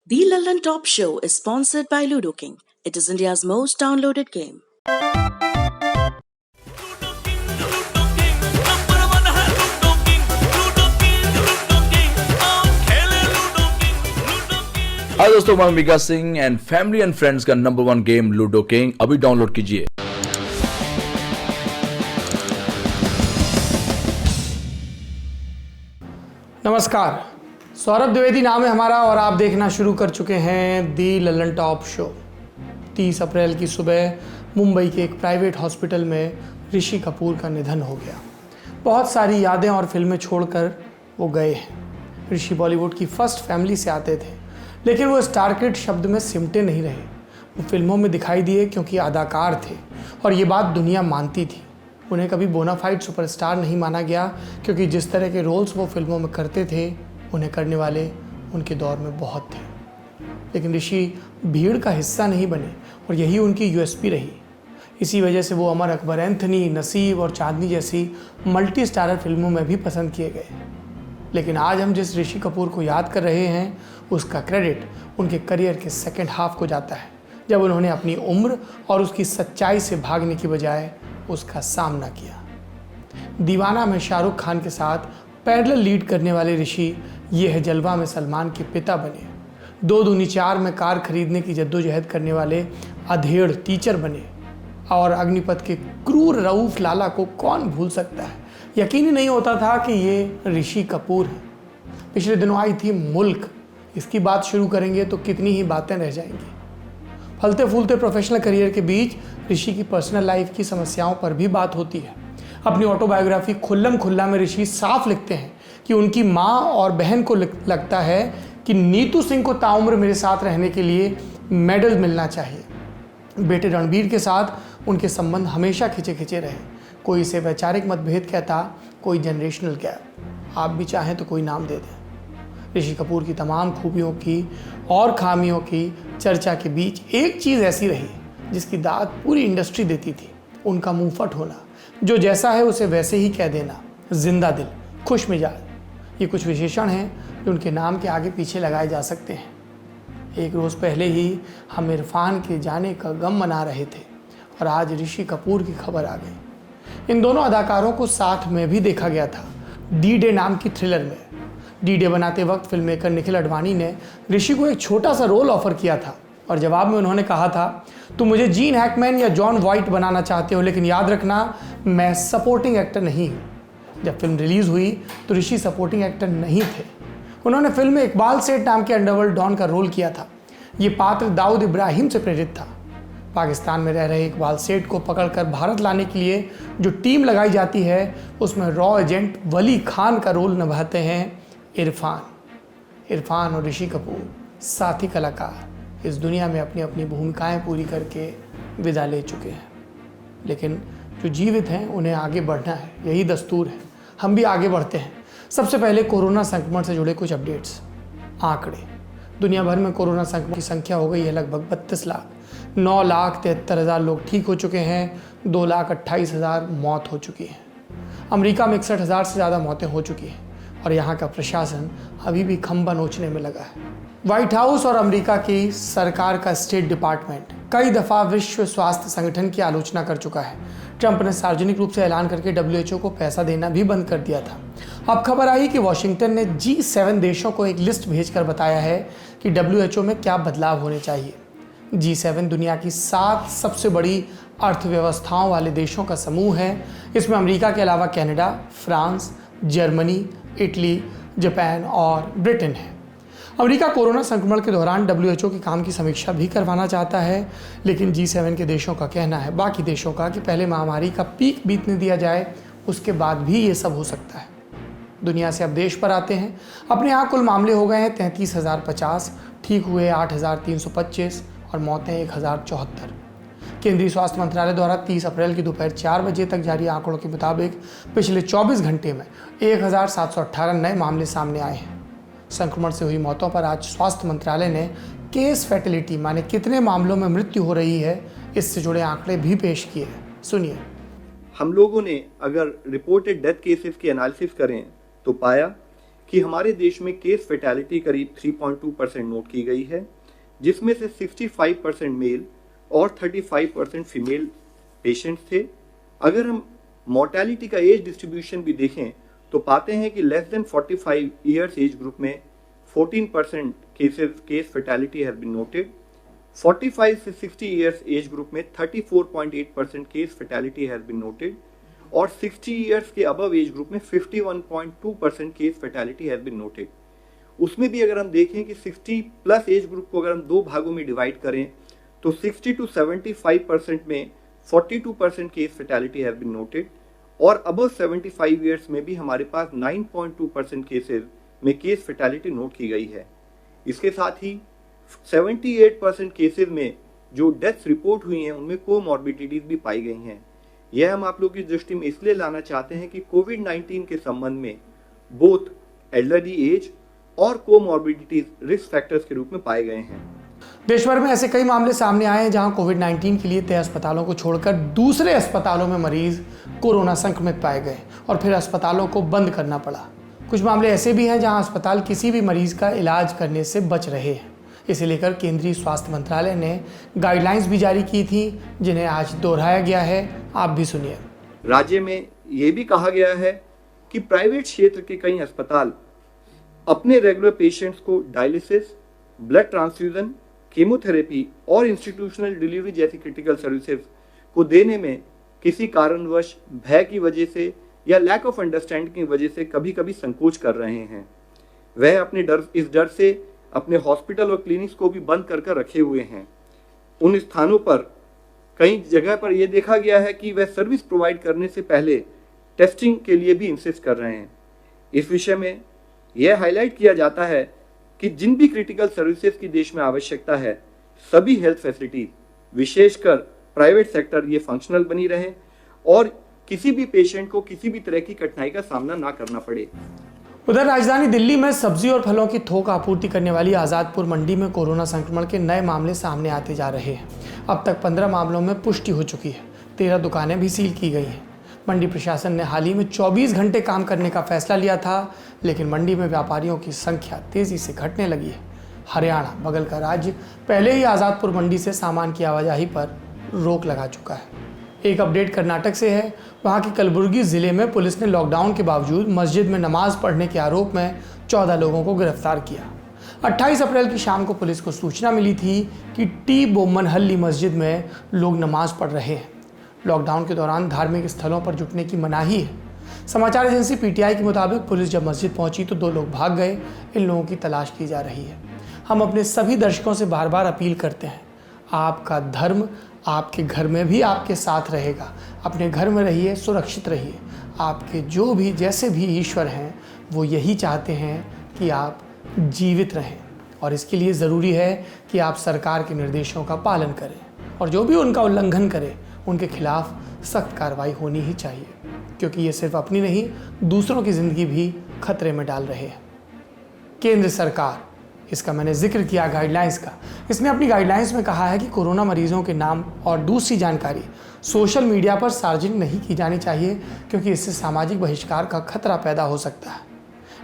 The London Top Show is sponsored by Ludo King. It is India's most downloaded game. हाय दोस्तों, मैं Vikas Singh and family and friends का number 1 game Ludo King अभी download कीजिए। नमस्कार, सौरभ द्विवेदी नाम है हमारा और आप देखना शुरू कर चुके हैं दी ललन टॉप शो। 30 अप्रैल की सुबह मुंबई के एक प्राइवेट हॉस्पिटल में ऋषि कपूर का निधन हो गया। बहुत सारी यादें और फिल्में छोड़कर वो गए हैं। ऋषि बॉलीवुड की फर्स्ट फैमिली से आते थे, लेकिन वो स्टार किड शब्द में सिमटे नहीं रहे। वो फिल्मों में दिखाई दिए क्योंकि अदाकार थे और ये बात दुनिया मानती थी। उन्हें कभी बोनाफाइड सुपरस्टार नहीं माना गया क्योंकि जिस तरह के रोल्स वो फिल्मों में करते थे, उन्हें करने वाले उनके दौर में बहुत थे। लेकिन ऋषि भीड़ का हिस्सा नहीं बने और यही उनकी यूएसपी रही। इसी वजह से वो अमर अकबर एंथनी, नसीब और चांदनी जैसी मल्टी स्टारर फिल्मों में भी पसंद किए गए। लेकिन आज हम जिस ऋषि कपूर को याद कर रहे हैं, उसका क्रेडिट उनके करियर के सेकेंड हाफ को जाता है, जब उन्होंने अपनी उम्र और उसकी सच्चाई से भागने की बजाय उसका सामना किया। दीवाना में शाहरुख खान के साथ पैरेलल लीड करने वाले ऋषि ये है जलवा में सलमान के पिता बने। 2 दूनी 4 में कार खरीदने की जद्दोजहद करने वाले अधेड़ टीचर बने और अग्निपथ के क्रूर रऊफ लाला को कौन भूल सकता है। यकीन ही नहीं होता था कि ये ऋषि कपूर है। पिछले दिनों आई थी मुल्क। इसकी बात शुरू करेंगे तो कितनी ही बातें रह जाएंगी। फलते फूलते प्रोफेशनल करियर के बीच ऋषि की पर्सनल लाइफ की समस्याओं पर भी बात होती है। अपनी ऑटोबायोग्राफी खुल्लम खुल्ला में ऋषि साफ लिखते हैं कि उनकी माँ और बहन को लगता है कि नीतू सिंह को ताउम्र मेरे साथ रहने के लिए मेडल मिलना चाहिए। बेटे रणबीर के साथ उनके संबंध हमेशा खिंचे खिंचे रहे। कोई इसे वैचारिक मतभेद कहता, कोई जनरेशनल गैप। आप भी चाहें तो कोई नाम दे दें। ऋषि कपूर की तमाम खूबियों की और खामियों की चर्चा के बीच एक चीज़ ऐसी रही जिसकी दाद पूरी इंडस्ट्री देती थी, उनका मुंहफट होना। जो जैसा है उसे वैसे ही कह देना, जिंदा दिल, खुश मिजाज। ये कुछ विशेषण हैं जो उनके नाम के आगे पीछे लगाए जा सकते हैं। एक रोज़ पहले ही हम इरफान के जाने का गम मना रहे थे और आज ऋषि कपूर की खबर आ गई। इन दोनों अदाकारों को साथ में भी देखा गया था डी डे नाम की थ्रिलर में। डी डे बनाते वक्त फिल्म मेकर निखिल अडवाणी ने ऋषि को एक छोटा सा रोल ऑफर किया था और जवाब में उन्होंने कहा था, तुम मुझे जीन हैकमैन या जॉन वाइट बनाना चाहते हो, लेकिन याद रखना मैं सपोर्टिंग एक्टर नहीं हूँ। जब फिल्म रिलीज़ हुई तो ऋषि सपोर्टिंग एक्टर नहीं थे। उन्होंने फिल्म में इकबाल सेठ नाम के अंडरवर्ल्ड डॉन का रोल किया था। ये पात्र दाऊद इब्राहिम से प्रेरित था। पाकिस्तान में रह रहे इकबाल सेठ को पकड़कर भारत लाने के लिए जो टीम लगाई जाती है, उसमें रॉ एजेंट वली खान का रोल निभाते हैं इरफान और ऋषि कपूर साथी कलाकार इस दुनिया में अपनी अपनी भूमिकाएं पूरी करके विदा ले चुके हैं। लेकिन जो जीवित हैं उन्हें आगे बढ़ना है, यही दस्तूर है। हम भी आगे बढ़ते हैं। सबसे पहले कोरोना संक्रमण से जुड़े कुछ अपडेट्स। आंकड़े। दुनिया भर में कोरोना संक्रमण की संख्या हो गई है लगभग 32 लाख। 9,73,000 लोग ठीक हो चुके हैं। 2,28,000 मौत हो चुकी है। अमेरिका में 61,000 से ज़्यादा मौतें हो चुकी हैं और यहाँ का प्रशासन अभी भी खंबा नोचने में लगा है। व्हाइट हाउस और अमेरिका की सरकार का स्टेट डिपार्टमेंट कई दफ़ा विश्व स्वास्थ्य संगठन की आलोचना कर चुका है। ट्रंप ने सार्वजनिक रूप से ऐलान करके WHO को पैसा देना भी बंद कर दिया था। अब खबर आई कि वॉशिंगटन ने G7 देशों को एक लिस्ट भेजकर बताया है कि WHO में क्या बदलाव होने चाहिए। G7 दुनिया की 7 सबसे बड़ी अर्थव्यवस्थाओं वाले देशों का समूह है। इसमें अमेरिका के अलावा Canada, France, Germany, Italy, Japan और ब्रिटेन है। अमेरिका कोरोना संक्रमण के दौरान WHO के काम की समीक्षा भी करवाना चाहता है, लेकिन G7 के देशों का कहना है, बाकी देशों का, कि पहले महामारी का पीक बीतने दिया जाए, उसके बाद भी ये सब हो सकता है। दुनिया से अब देश पर आते हैं। अपने यहाँ कुल मामले हो गए हैं 33,050, ठीक हुए 8,325 और मौतें 1,074। केंद्रीय स्वास्थ्य मंत्रालय द्वारा 30 अप्रैल की दोपहर 4 बजे तक जारी आंकड़ों के मुताबिक पिछले 24 घंटे में 1,718 नए मामले सामने आए हैं। संक्रमण से हुई मौतों पर आज स्वास्थ्य मंत्रालय ने केस फैटिलिटी माने कितने मामलों में मृत्यु हो रही है, इससे जुड़े आंकड़े भी पेश किए। सुनिए। हम लोगों ने अगर रिपोर्टेड डेथ केसेस की एनालिसिस करें तो पाया कि हमारे देश में केस फेटेलिटी करीब 3.2% नोट की गई है, जिसमें से 65% मेल और 35% फीमेल पेशेंट्स थे। अगर हम मोर्टेलिटी का एज डिस्ट्रीब्यूशन भी देखें तो पाते हैं कि less than 45 years age group में 14% case fatality has been noted. 45 से 60 ईयर्स एज ग्रुप में 34.8% case fatality has been noted और 60 ईयर्स के अबव एज ग्रुप में 51.2% case fatality has been noted. उसमें भी अगर हम देखें कि 60 प्लस एज ग्रुप को अगर हम दो भागों में डिवाइड करें तो 60 to 75% में 42% case fatality has been noted और अबव 75 ईयर्स में भी हमारे पास 9.2% केसेस में केस फेटेलिटी नोट की गई है। इसके साथ ही 78% केसेस में जो डेथ्स रिपोर्ट हुई हैं उनमें कोमॉर्बिडिटीज भी पाई गई हैं। यह हम आप लोगों की दृष्टि में इसलिए लाना चाहते हैं कि कोविड-19 के संबंध में बोथ एल्डरली एज और कोमॉर्बिडिटीज रिस्क फैक्टर्स के रूप में पाए गए हैं। देश भर में ऐसे कई मामले सामने आए हैं जहां कोविड-19 के लिए तय अस्पतालों को छोड़कर दूसरे अस्पतालों में मरीज कोरोना संक्रमित पाए गए और फिर अस्पतालों को बंद करना पड़ा। कुछ मामले ऐसे भी हैं जहां अस्पताल किसी भी मरीज का इलाज करने से बच रहे हैं। इसे लेकर केंद्रीय स्वास्थ्य मंत्रालय ने गाइडलाइंस भी जारी की थी, जिन्हें आज दोहराया गया है। आप भी सुनिए। राज्य में ये भी कहा गया है कि प्राइवेट क्षेत्र के कई अस्पताल अपने रेगुलर पेशेंट्स को डायलिसिस, ब्लड ट्रांसफ्यूजन, कीमोथेरेपी और इंस्टीट्यूशनल डिलीवरी जैसी क्रिटिकल सर्विसेज को देने में किसी कारणवश भय की वजह से या लैक ऑफ अंडरस्टैंडिंग की वजह से कभी कभी संकोच कर रहे हैं। वह अपने इस डर से अपने हॉस्पिटल और क्लिनिक्स को भी बंद कर रखे हुए हैं। उन स्थानों पर कई जगह पर यह देखा गया है कि वह सर्विस प्रोवाइड करने से पहले टेस्टिंग के लिए भी इंसिस्ट कर रहे हैं। इस विषय में यह हाईलाइट किया जाता है कि जिन भी क्रिटिकल सर्विसेज की देश में आवश्यकता है, सभी हेल्थ फैसिलिटीज विशेषकर प्राइवेट सेक्टर ये फंक्शनल बनी रहे और किसी भी पेशेंट को किसी भी तरह की कठिनाई का सामना ना करना पड़े। उधर राजधानी दिल्ली में सब्जी और फलों की थोक आपूर्ति करने वाली आज़ादपुर मंडी में कोरोना संक्रमण के नए मामले सामने आते जा रहे हैं। अब तक 15 मामलों में पुष्टि हो चुकी है। 13 दुकानें भी सील की गई हैं। मंडी प्रशासन ने हाल ही में 24 घंटे काम करने का फैसला लिया था, लेकिन मंडी में व्यापारियों की संख्या तेजी से घटने लगी है। हरियाणा, बगल का राज्य, पहले ही आज़ादपुर मंडी से सामान की आवाजाही पर रोक लगा चुका है। एक अपडेट कर्नाटक से है। वहां की कलबुर्गी जिले में पुलिस ने लॉकडाउन के बावजूद मस्जिद में नमाज पढ़ने के आरोप में 14 लोगों को गिरफ्तार किया। 28 अप्रैल की शाम को पुलिस को सूचना मिली थी कि टी बोमनहल्ली मस्जिद में लोग नमाज पढ़ रहे हैं। लॉकडाउन के दौरान धार्मिक स्थलों पर जुटने की मनाही है। समाचार एजेंसी पीटीआई के मुताबिक पुलिस जब मस्जिद पहुंची तो 2 लोग भाग गए। इन लोगों की तलाश की जा रही है। हम अपने सभी दर्शकों से बार बार अपील करते हैं, आपका धर्म आपके घर में भी आपके साथ रहेगा। अपने घर में रहिए, सुरक्षित रहिए। आपके जो भी जैसे भी ईश्वर हैं वो यही चाहते हैं कि आप जीवित रहें और इसके लिए ज़रूरी है कि आप सरकार के निर्देशों का पालन करें और जो भी उनका उल्लंघन करे उनके खिलाफ सख्त कार्रवाई होनी ही चाहिए, क्योंकि ये सिर्फ अपनी नहीं दूसरों की ज़िंदगी भी खतरे में डाल रहे हैं। केंद्र सरकार, इसका मैंने जिक्र किया गाइडलाइंस का, इसने अपनी गाइडलाइंस में कहा है कि कोरोना मरीजों के नाम और दूसरी जानकारी सोशल मीडिया पर सार्वजनिक नहीं की जानी चाहिए, क्योंकि इससे सामाजिक बहिष्कार का खतरा पैदा हो सकता है।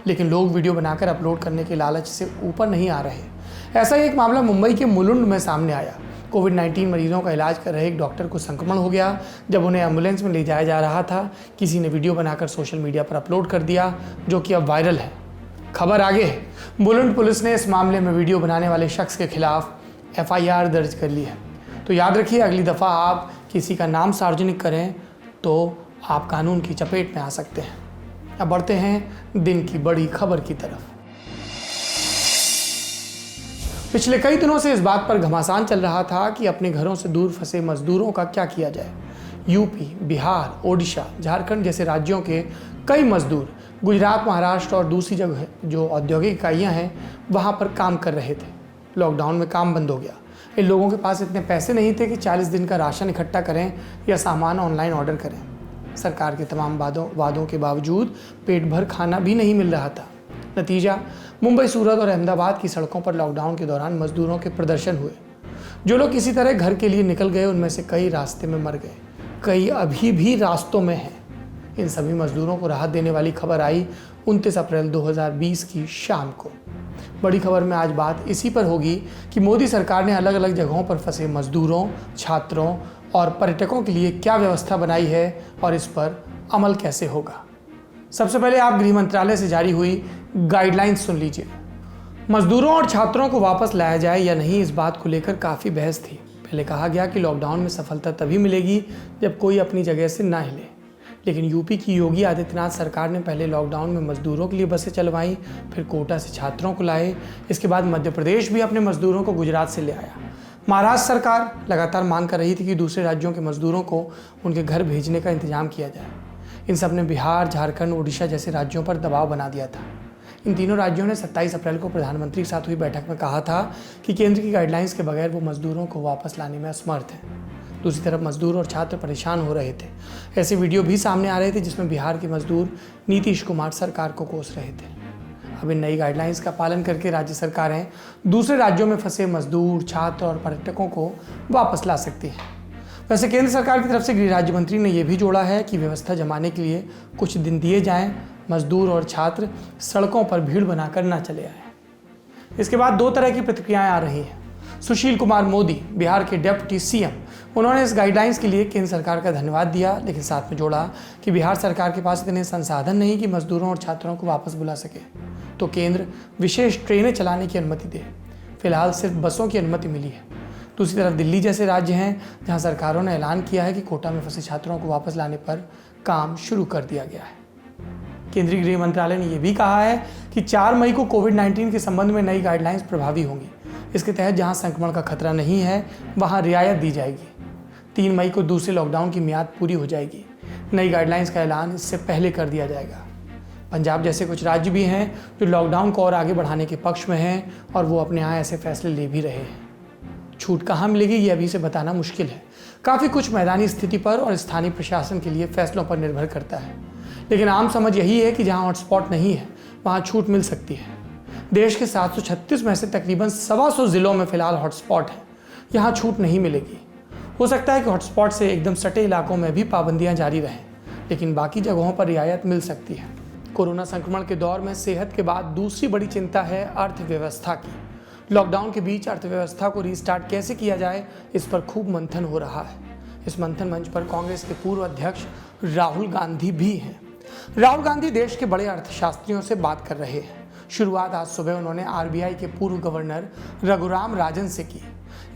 लेकिन लोग वीडियो बनाकर अपलोड करने के लालच से ऊपर नहीं आ रहे। ऐसा ही एक मामला मुंबई के मुलुंड में सामने आया। कोविड-19 मरीजों का इलाज कर रहे एक डॉक्टर को संक्रमण हो गया। जब उन्हें एम्बुलेंस में ले जाया जा रहा था, किसी ने वीडियो बनाकर सोशल मीडिया पर अपलोड कर दिया, जो कि अब वायरल है। खबर आगे है, मुलुंड पुलिस ने इस मामले में वीडियो बनाने वाले शख्स के खिलाफ एफआईआर दर्ज कर ली है। तो याद रखिए, अगली दफ़ा आप किसी का नाम सार्वजनिक करें तो आप कानून की चपेट में आ सकते हैं। अब बढ़ते हैं दिन की बड़ी खबर की तरफ। पिछले कई दिनों से इस बात पर घमासान चल रहा था कि अपने घरों से दूर फंसे मजदूरों का क्या किया जाए। यूपी, बिहार, ओडिशा, झारखंड जैसे राज्यों के कई मजदूर गुजरात, महाराष्ट्र और दूसरी जगह जो औद्योगिक इकाइयाँ हैं वहाँ पर काम कर रहे थे। लॉकडाउन में काम बंद हो गया। इन लोगों के पास इतने पैसे नहीं थे कि 40 दिन का राशन इकट्ठा करें या सामान ऑनलाइन ऑर्डर करें। सरकार के तमाम वादों के बावजूद पेट भर खाना भी नहीं मिल रहा था। नतीजा, मुंबई, सूरत और अहमदाबाद की सड़कों पर लॉकडाउन के दौरान मजदूरों के प्रदर्शन हुए। जो लोग किसी तरह घर के लिए निकल गए, उनमें से कई रास्ते में मर गए, कई अभी भी रास्तों में हैं। इन सभी मजदूरों को राहत देने वाली खबर आई 29 अप्रैल 2020 की शाम को। बड़ी खबर में आज बात इसी पर होगी कि मोदी सरकार ने अलग अलग जगहों पर फंसे मजदूरों, छात्रों और पर्यटकों के लिए क्या व्यवस्था बनाई है और इस पर अमल कैसे होगा। सबसे पहले आप गृह मंत्रालय से जारी हुई गाइडलाइंस सुन लीजिए। मजदूरों और छात्रों को वापस लाया जाए या नहीं, इस बात को लेकर काफ़ी बहस थी। पहले कहा गया कि लॉकडाउन में सफलता तभी मिलेगी जब कोई अपनी जगह से ना हिले, लेकिन यूपी की योगी आदित्यनाथ सरकार ने पहले लॉकडाउन में मजदूरों के लिए बसें चलवाई, फिर कोटा से छात्रों को लाए। इसके बाद मध्य प्रदेश भी अपने मजदूरों को गुजरात से ले आया। महाराष्ट्र सरकार लगातार मांग कर रही थी कि दूसरे राज्यों के मजदूरों को उनके घर भेजने का इंतजाम किया जाए। इन सब ने बिहार, झारखंड, उड़ीसा जैसे राज्यों पर दबाव बना दिया था। इन तीनों राज्यों ने 27 अप्रैल को प्रधानमंत्री के साथ हुई बैठक में कहा था कि केंद्र की गाइडलाइंस के बगैर वो मजदूरों को वापस लाने में असमर्थ हैं। दूसरी तरफ मजदूर और छात्र परेशान हो रहे थे। ऐसे वीडियो भी सामने आ रहे थे जिसमें बिहार के मजदूर नीतीश कुमार सरकार को कोस रहे थे। अब इन नई गाइडलाइंस का पालन करके राज्य सरकारें दूसरे राज्यों में फंसे मजदूर, छात्र और पर्यटकों को वापस ला सकती हैं। वैसे केंद्र सरकार की तरफ से गृह राज्य मंत्री ने यह भी जोड़ा है कि व्यवस्था जमाने के लिए कुछ दिन दिए जाएं, मजदूर और छात्र सड़कों पर भीड़ बनाकर ना चले आए। इसके बाद दो तरह की प्रतिक्रियाएं आ रही हैं। सुशील कुमार मोदी, बिहार के डेप्यूटी सीएम, उन्होंने इस गाइडलाइंस के लिए केंद्र सरकार का धन्यवाद दिया, लेकिन साथ में जोड़ा कि बिहार सरकार के पास इतने संसाधन नहीं कि मजदूरों और छात्रों को वापस बुला सके, तो केंद्र विशेष ट्रेनें चलाने की अनुमति दे। फिलहाल सिर्फ बसों की अनुमति मिली है। दूसरी तरफ दिल्ली जैसे राज्य हैं जहां सरकारों ने ऐलान किया है कि कोटा में फंसे छात्रों को वापस लाने पर काम शुरू कर दिया गया है। केंद्रीय गृह मंत्रालय ने यह भी कहा है कि 4 मई को कोविड-19 के संबंध में नई गाइडलाइंस प्रभावी होंगी। इसके तहत जहां संक्रमण का खतरा नहीं है वहां रियायत दी जाएगी। 3 मई को दूसरे लॉकडाउन की मियाद पूरी हो जाएगी। नई गाइडलाइंस का ऐलान इससे पहले कर दिया जाएगा। पंजाब जैसे कुछ राज्य भी हैं जो लॉकडाउन को और आगे बढ़ाने के पक्ष में हैं और वो अपने यहाँ ऐसे फैसले ले भी रहे हैं। छूट कहाँ मिलेगी ये अभी से बताना मुश्किल है। काफ़ी कुछ मैदानी स्थिति पर और स्थानीय प्रशासन के लिए फैसलों पर निर्भर करता है, लेकिन आम समझ यही है कि जहाँ हॉटस्पॉट नहीं है वहाँ छूट मिल सकती है। देश के 736 में से तकरीबन 125 जिलों में फिलहाल हॉटस्पॉट है, यहाँ छूट नहीं मिलेगी। हो सकता है कि हॉटस्पॉट से एकदम सटे इलाकों में भी पाबंदियाँ जारी रहें, लेकिन बाकी जगहों पर रियायत मिल सकती है। कोरोना संक्रमण के दौर में सेहत के बाद दूसरी बड़ी चिंता है अर्थव्यवस्था की। लॉकडाउन के बीच अर्थव्यवस्था को रीस्टार्ट कैसे किया जाए, इस पर खूब मंथन हो रहा है। इस मंथन मंच पर कांग्रेस के पूर्व अध्यक्ष राहुल गांधी भी हैं। राहुल गांधी देश के बड़े अर्थशास्त्रियों से बात कर रहे हैं। शुरुआत आज सुबह उन्होंने आरबीआई के पूर्व गवर्नर रघुराम राजन से की।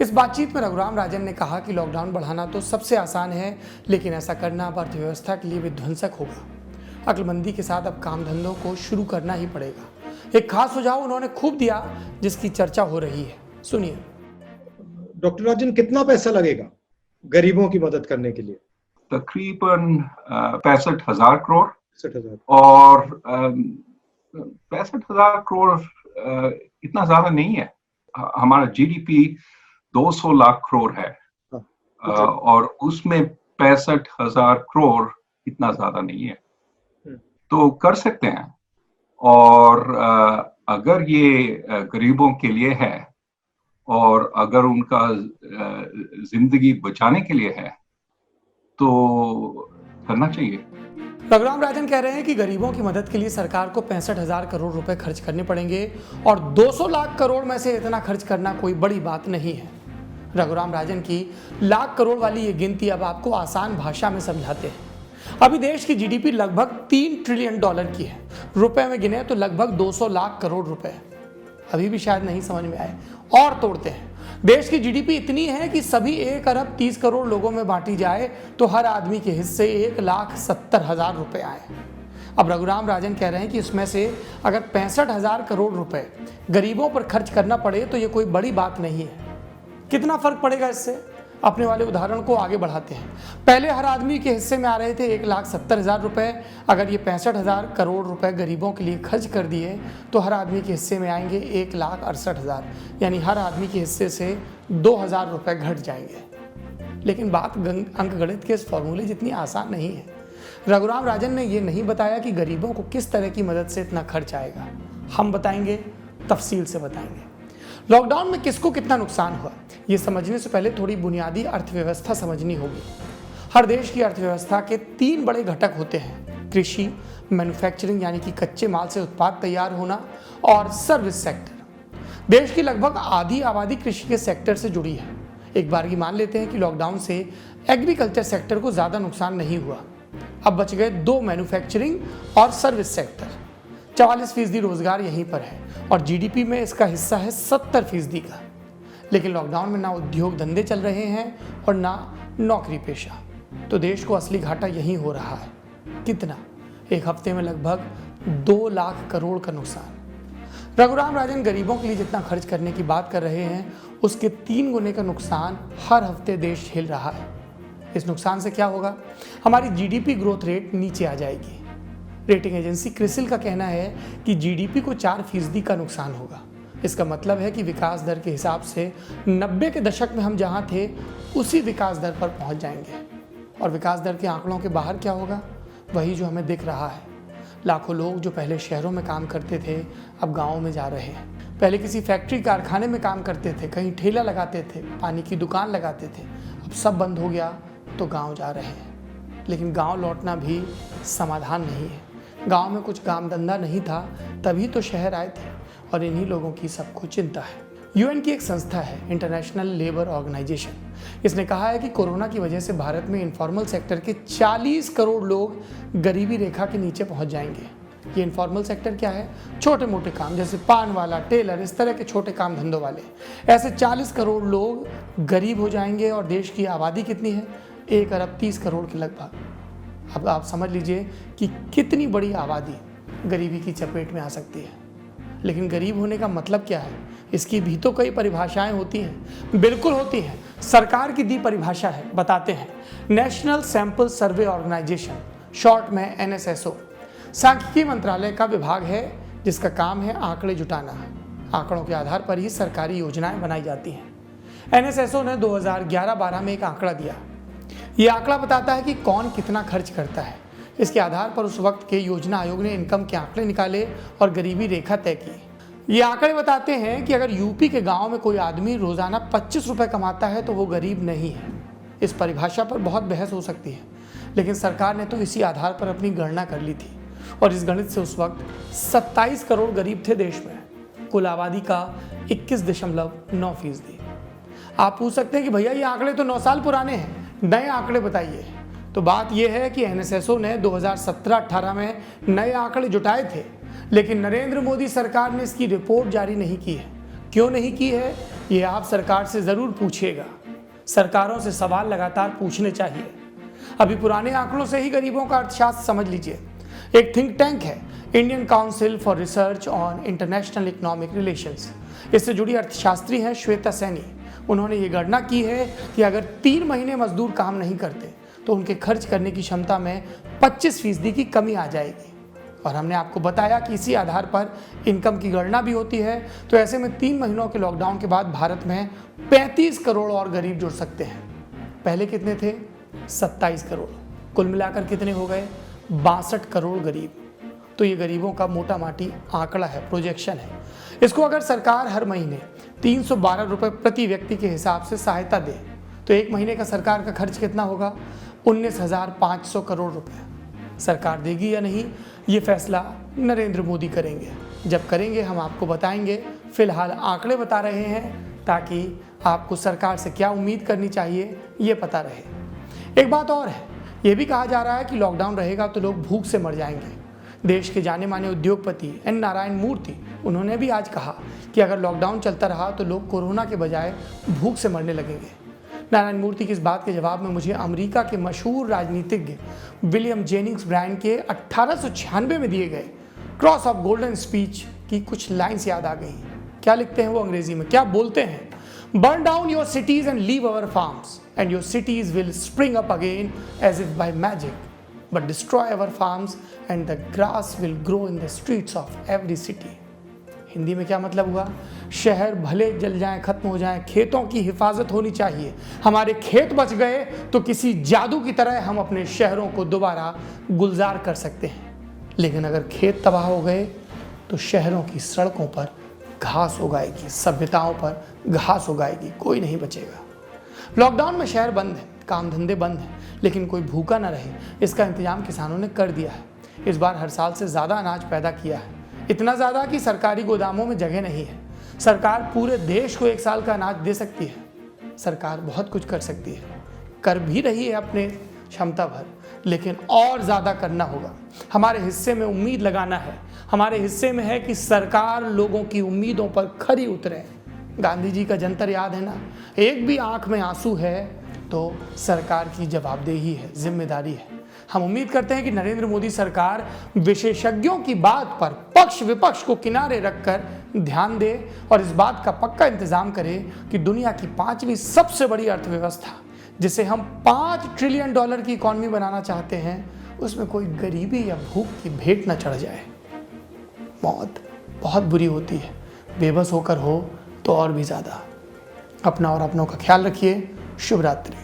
इस बातचीत में रघुराम राजन ने कहा कि लॉकडाउन बढ़ाना तो सबसे आसान है, लेकिन ऐसा करना अब अर्थव्यवस्था के लिए विध्वंसक होगा। अक्लमंदी के साथ अब काम धंधों को शुरू करना ही पड़ेगा। एक खास सुझाव उन्होंने खूब दिया जिसकी चर्चा हो रही है, सुनिए। डॉक्टर राजन, कितना पैसा लगेगा गरीबों की मदद करने के लिए? तकरीबन 65,000 करोड़। 60,000 और 65,000 करोड़ इतना ज्यादा नहीं है। हमारा जीडीपी 200 लाख करोड़ है। और उसमें 65,000 करोड़ इतना ज्यादा नहीं है, तो कर सकते हैं। और अगर ये गरीबों के लिए है और अगर उनका जिंदगी बचाने के लिए है तो करना चाहिए। रघुराम राजन कह रहे हैं कि गरीबों की मदद के लिए सरकार को 65,000 करोड़ रुपए खर्च करने पड़ेंगे और 200 लाख करोड़ में से इतना खर्च करना कोई बड़ी बात नहीं है। रघुराम राजन की लाख करोड़ वाली ये गिनती अब आपको आसान भाषा में समझाते हैं। अभी देश की जीडीपी लगभग $3 ट्रिलियन की है। रुपए में गिने तो लगभग 200 लाख करोड़ रुपए। अभी भी शायद नहीं समझ में आए, और तोड़ते हैं। देश की जीडीपी इतनी है कि सभी 1 अरब 30 करोड़ लोगों में बांटी जाए तो हर आदमी के हिस्से 1,70,000 रुपए आए। अब रघुराम राजन कह रहे हैं कि इसमें से अगर 65,000 करोड़ रुपए गरीबों पर खर्च करना पड़े तो ये कोई बड़ी बात नहीं है। कितना फर्क पड़ेगा इससे? अपने वाले उदाहरण को आगे बढ़ाते हैं। पहले हर आदमी के हिस्से में आ रहे थे 1,70,000 रुपए। अगर ये 65,000 करोड़ रुपए गरीबों के लिए खर्च कर दिए तो हर आदमी के हिस्से में आएंगे 1,68,000, यानी हर आदमी के हिस्से से 2,000 रुपए घट जाएंगे। लेकिन बात अंकगणित के इस फॉर्मूले जितनी आसान नहीं है। रघुराम राजन ने ये नहीं बताया कि गरीबों को किस तरह की मदद से इतना खर्च आएगा। हम बताएंगे, तफसील से बताएंगे। लॉकडाउन में किसको कितना नुकसान हुआ, ये समझने से पहले थोड़ी बुनियादी अर्थव्यवस्था समझनी होगी। हर देश की अर्थव्यवस्था के 3 बड़े घटक होते हैं: कृषि, मैन्युफैक्चरिंग यानी कि कच्चे माल से उत्पाद तैयार होना और सर्विस सेक्टर। देश की लगभग आधी आबादी कृषि के सेक्टर से जुड़ी है। एक बार की मान लेते हैं कि लॉकडाउन से एग्रीकल्चर सेक्टर को ज़्यादा नुकसान नहीं हुआ। अब बच गए 2 मैन्युफैक्चरिंग और सर्विस सेक्टर। 44% रोजगार यहीं पर है और जीडीपी में इसका हिस्सा है 70% का। लेकिन लॉकडाउन में ना उद्योग धंधे चल रहे हैं और ना नौकरी पेशा, तो देश को असली घाटा यहीं हो रहा है। कितना? एक हफ्ते में लगभग 2 लाख करोड़ का नुकसान। रघुराम राजन गरीबों के लिए जितना खर्च करने की बात कर रहे हैं, उसके 3 गुने का नुकसान हर हफ्ते देश झेल रहा है। इस नुकसान से क्या होगा? हमारी जीडीपी ग्रोथ रेट नीचे आ जाएगी। रेटिंग एजेंसी क्रिसिल का कहना है कि जीडीपी को 4% का नुकसान होगा। इसका मतलब है कि विकास दर के हिसाब से 90 के दशक में हम जहां थे उसी विकास दर पर पहुंच जाएंगे। और विकास दर के आंकड़ों के बाहर क्या होगा? वही जो हमें दिख रहा है। लाखों लोग जो पहले शहरों में काम करते थे अब गाँव में जा रहे हैं। पहले किसी फैक्ट्री कारखाने में काम करते थे, कहीं ठेला लगाते थे, पानी की दुकान लगाते थे, अब सब बंद हो गया तो गांव जा रहे हैं। लेकिन गांव लौटना भी समाधान नहीं है। गांव में कुछ काम धंधा नहीं था, तभी तो शहर आए थे और इन्हीं लोगों की सबको चिंता है। यूएन की एक संस्था है, इंटरनेशनल लेबर ऑर्गेनाइजेशन। इसने कहा है कि कोरोना की वजह से भारत में इनफॉर्मल सेक्टर के 40 करोड़ लोग गरीबी रेखा के नीचे पहुंच जाएंगे। ये इनफॉर्मल सेक्टर क्या है? छोटे मोटे काम जैसे पान वाला, टेलर, इस तरह के छोटे काम धंधों वाले। ऐसे 40 करोड़ लोग गरीब हो जाएंगे और देश की आबादी कितनी है? 1 अरब 30 करोड़ के लगभग। अब आप समझ लीजिए कि कितनी बड़ी आबादी गरीबी की चपेट में आ सकती है। लेकिन गरीब होने का मतलब क्या है? इसकी भी तो कई परिभाषाएं होती हैं। बिल्कुल होती हैं। सरकार की दी परिभाषा है, बताते हैं। National Sample Survey Organisation, short में एनएसएसओ, सांख्यिकी मंत्रालय का विभाग है जिसका काम है आंकड़े जुटाना। आंकड़ों के आधार पर ही सरकारी योजनाएं बनाई जाती हैं। एनएसएसओ ने 2011-12 में एक आंकड़ा दिया। ये आंकड़ा बताता है कि कौन कितना खर्च करता है। इसके आधार पर उस वक्त के योजना आयोग ने इनकम के आंकड़े निकाले और गरीबी रेखा तय की। ये आंकड़े बताते हैं कि अगर यूपी के गांव में कोई आदमी रोजाना 25 रुपए कमाता है तो वो गरीब नहीं है। इस परिभाषा पर बहुत बहस हो सकती है, लेकिन सरकार ने तो इसी आधार पर अपनी गणना कर ली थी और इस गणित से उस वक्त 27 करोड़ गरीब थे देश में, कुल आबादी का 21.9%। आप पूछ सकते हैं कि भैया ये आंकड़े तो 9 साल पुराने हैं, नए आंकड़े बताइए। तो बात यह है कि एनएसएसओ ने 2017-18 में नए आंकड़े जुटाए थे, लेकिन नरेंद्र मोदी सरकार ने इसकी रिपोर्ट जारी नहीं की है। क्यों नहीं की है, ये आप सरकार से ज़रूर पूछिएगा। सरकारों से सवाल लगातार पूछने चाहिए। अभी पुराने आंकड़ों से ही गरीबों का अर्थशास्त्र समझ लीजिए। एक थिंक टैंक है, Indian council for research on international economic relations. इससे जुड़ी अर्थशास्त्री हैं श्वेता सैनी। उन्होंने ये गणना की है कि अगर 3 महीने मजदूर काम नहीं करते तो उनके खर्च करने की क्षमता में 25% की कमी आ जाएगी। और हमने आपको बताया कि इसी आधार पर इनकम की गणना भी होती है। तो ऐसे में 3 महीनों के लॉकडाउन के बाद भारत में 35 करोड़ और गरीब जुड़ सकते हैं। पहले कितने थे? 27 करोड़। कुल मिलाकर कितने हो गए? 62 करोड़ गरीब। तो ये गरीबों का मोटा माटी आंकड़ा है, प्रोजेक्शन है। इसको अगर सरकार हर महीने 312 रुपये प्रति व्यक्ति के हिसाब से सहायता दे तो 1 महीने का सरकार का खर्च कितना होगा? 19,500 करोड़ रुपए। सरकार देगी या नहीं, ये फैसला नरेंद्र मोदी करेंगे। जब करेंगे हम आपको बताएंगे। फिलहाल आंकड़े बता रहे हैं ताकि आपको सरकार से क्या उम्मीद करनी चाहिए ये पता रहे। एक बात और है, ये भी कहा जा रहा है कि लॉकडाउन रहेगा तो लोग भूख से मर जाएंगे। देश के जाने माने उद्योगपति एन नारायण मूर्ति, उन्होंने भी आज कहा कि अगर लॉकडाउन चलता रहा तो लोग कोरोना के बजाय भूख से मरने लगेंगे। नारायण मूर्ति की इस बात के जवाब में मुझे अमेरिका के मशहूर राजनीतिज्ञ विलियम जेनिंग्स ब्रांड के 1896 में दिए गए क्रॉस ऑफ गोल्डन स्पीच की कुछ लाइन्स याद आ गई। क्या लिखते हैं वो अंग्रेजी में, क्या बोलते हैं? Burn down your cities and leave our farms and your cities will spring up again as if by magic, but destroy our farms and the grass will grow in the streets of every city. Hindi में क्या मतलब हुआ? शहर भले जल जाएं, खत्म हो जाएं, खेतों की हिफाजत होनी चाहिए। हमारे खेत बच गए तो किसी जादू की तरह हम अपने शहरों को दोबारा गुलजार कर सकते हैं। लेकिन अगर खेत तबाह हो गए तो शहरों की सड़कों पर घास उगाएगी, सभ्यताओं पर घास उगाएगी, कोई नहीं बचेगा। लॉकडाउन में शहर बंद है, काम धंधे बंद हैं, लेकिन कोई भूखा ना रहे इसका इंतजाम किसानों ने कर दिया है। इस बार हर साल से ज़्यादा अनाज पैदा किया है, इतना ज़्यादा कि सरकारी गोदामों में जगह नहीं है। सरकार पूरे देश को एक साल का अनाज दे सकती है। सरकार बहुत कुछ कर सकती है, कर भी रही है अपने क्षमता भर, लेकिन और ज़्यादा करना होगा। हमारे हिस्से में उम्मीद लगाना है, हमारे हिस्से में है कि सरकार लोगों की उम्मीदों पर खरी उतरे। गांधी जी का जंतर याद है ना, एक भी आंख में आंसू है तो सरकार की जवाबदेही है, जिम्मेदारी है। हम उम्मीद करते हैं कि नरेंद्र मोदी सरकार विशेषज्ञों की बात पर पक्ष विपक्ष को किनारे रखकर ध्यान दे और इस बात का पक्का इंतजाम करे कि दुनिया की 5वीं सबसे बड़ी अर्थव्यवस्था, जिसे हम $5 ट्रिलियन की इकॉनमी बनाना चाहते हैं, उसमें कोई गरीबी या भूख की भेंट न चढ़ जाए। मौत बहुत बुरी होती है, बेबस होकर हो तो और भी ज़्यादा। अपना और अपनों का ख्याल रखिए। शुभ रात्रि।